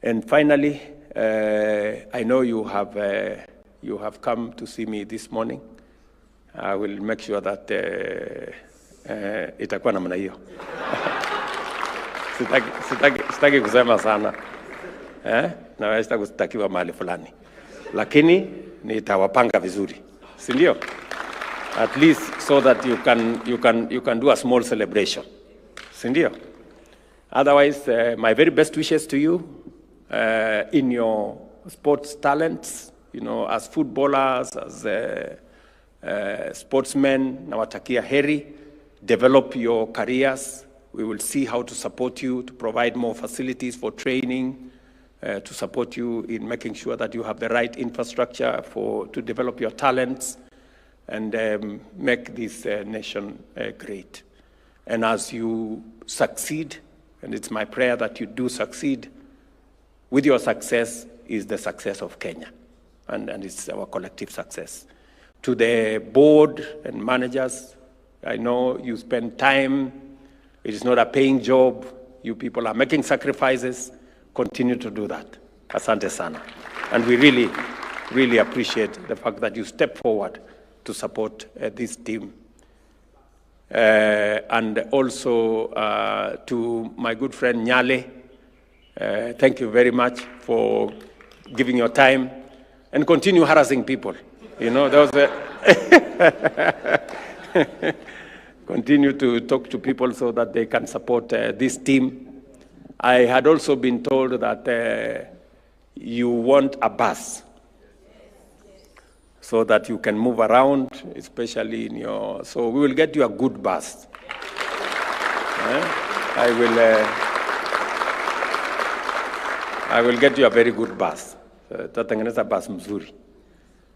And finally, I know you have come to see me this morning. I will make sure that itakuwa namna hiyo. Sitaki kusema sana. Naweza kutakiwa mahali fulani. Lakini nitawapanga vizuri. Si ndio? At least so that you can do a small celebration. Si ndio? Otherwise, my very best wishes to you in your sports talents, you know, as footballers, as sportsmen, nawatakia heri, develop your careers. We will see how to support you, to provide more facilities for training, to support you in making sure that you have the right infrastructure to develop your talents and make this nation great. And as you succeed, and it's my prayer that you do succeed, with your success is the success of Kenya, and it's our collective success. To the board and managers, I know you spend time. It is not a paying job. You people are making sacrifices. Continue to do that. Asante sana. And we really, really appreciate the fact that you step forward to support this team. And also to my good friend Nyale, thank you very much for giving your time and continue harassing people. You know, there was continue to talk to people so that they can support this team. I had also been told that you want a bus so that you can move around, especially in your... So we will get you a good bus. I will get you a very good bus. Tatengeneza bus mzuri.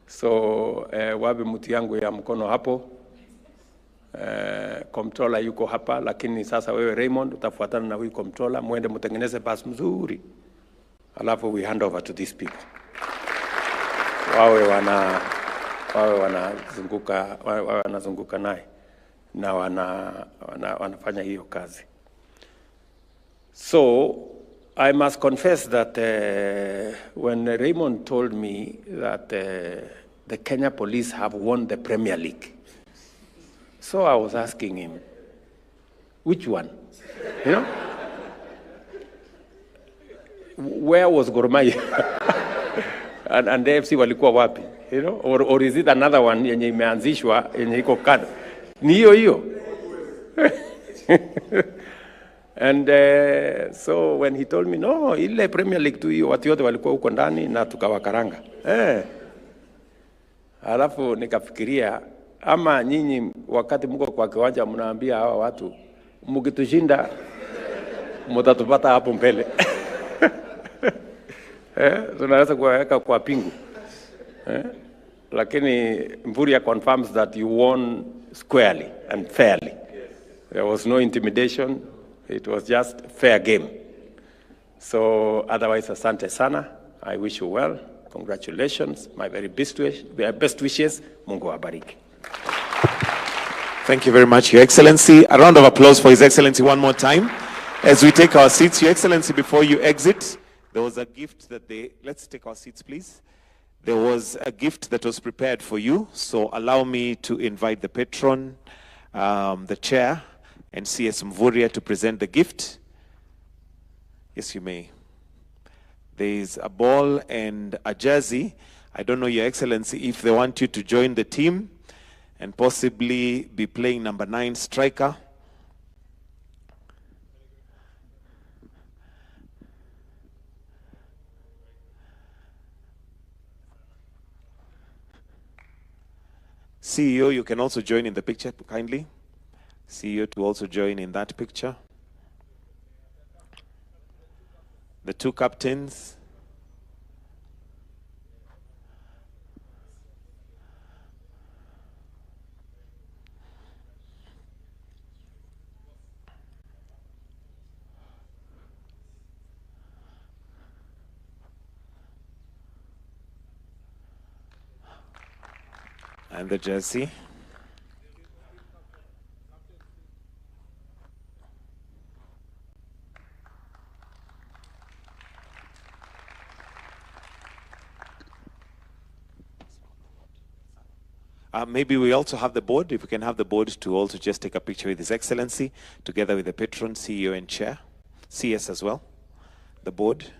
So wabi muti yangu ya mkono hapo. Comptroller yuko hapa, lakini sasa wewe Raymond utafuatana na huyu comptroller, muende mtengeneze bus mzuri. Alafu we hand over to these people. Wawe wanazunguka naye na wanafanya hiyo kazi. So I must confess that when Raymond told me that the Kenya Police have won the Premier League, so I was asking him, which one? You know? Where was Gor Mahia? and the FC walikuwa wapi? You know? Or is it another one yenye imeanzishwa yenye iko kado? Ni hiyo. And so when he told me, no, ile Premier League tu hiyo, watu wote walikuwa huko ndani na tukawakaranga. Alafu nikafikiria, ama nyinyi wakati mko kwa kiwanja mnaambia hawa watu, mkitushinda mtatupata hapo mbele. Tunaweza kuweka kwa pingu. Lakini Mvurya confirms that you won squarely and fairly. There was no intimidation. It was just fair game. So otherwise, asante sana. I wish you well. Congratulations. My very best wishes. Mungu awabariki. Thank you very much, Your Excellency. A round of applause for His Excellency one more time. As we take our seats, Your Excellency, before you exit, there was a gift that let's take our seats, please. There was a gift that was prepared for you. So allow me to invite the patron, the chair, and CS Mvurya to present the gift. Yes, you may. There is a ball and a jersey. I don't know, Your Excellency, if they want you to join the team and possibly be playing number 9 striker. CEO, you can also join in the picture, kindly. CEO to also join in that picture. The two captains. And the jersey. Maybe we also have the board. If we can have the board to also just take a picture with His Excellency, together with the patron, CEO and chair, CS as well, the board.